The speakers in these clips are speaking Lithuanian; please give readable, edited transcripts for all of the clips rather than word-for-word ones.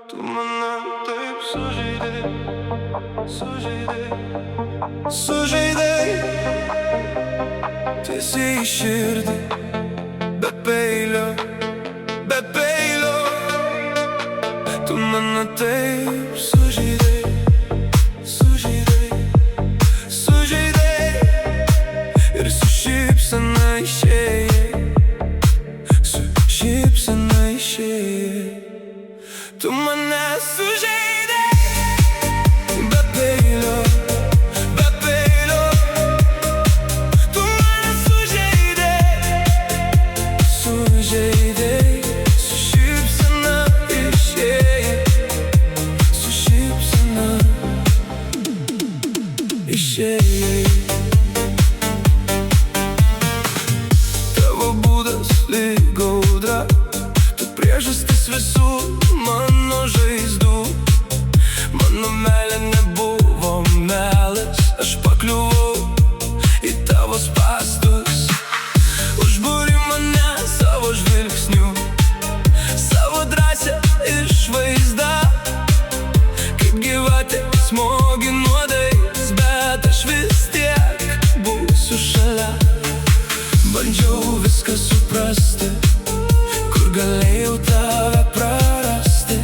Tu mane taip sužeidei, sužeidei tiesiai į širdį, be peilio, be peilio. Tu mane taip sužeidei, sužeidei ir su šypsena išėjai, su šypsena išėjai. Tu mane sužeidei, be peilio, be peilio. Tu mane sužeidei, sužeidei, su šypsena išėjai, su šypsena išėjai. Tavo būdas lyg audra, tu priežastis visų mano žaizdų. Mano meilė nebuvo melas, aš pakliuvau į tavo spąstus. Užbūri mane savo žvilgsniu, savo drąsią išvaizdą. Kaip gyvatė smogi nuodais, bet aš vis tiek būsiu šalia. Bandžiau viską suprasti, kur galėjau tave prarasti.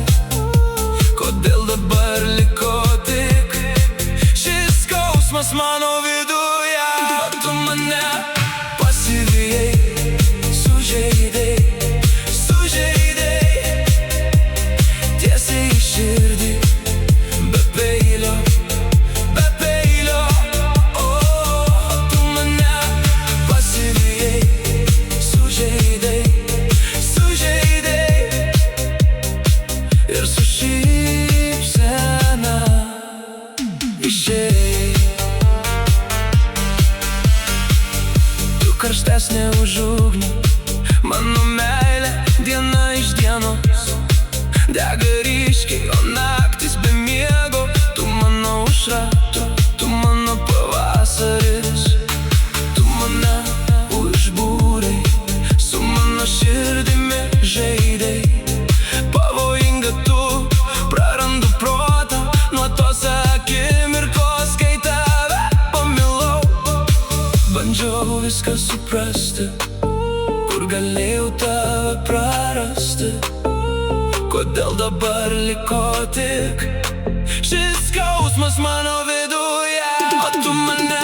Kodėl dabar liko tik šis skausmas mano viduje? Tu mane pasivijai, sužeidei, sužeidei tiesiai į širdį, be peilio, be peilio. Tu mane pasivijai, sužeidei, sužeidei ir su šypsena išėjai. Tu karštesnė už ugnį, mano meilė diena iš dienos dega ryškiai, o naktis be miego. Tu mano aušra, tu mano pavasaris. Tu mane užbūrei, su mano širdimi žaidei. Pavojinga tu, prarandu protą nuo tos akimirkos, kai tave pamilau. Bandžiau viską suprasti, kur galėjau tave prarasti. Kodėl dabar liko tik šis skausmas mano viduje? O tu mane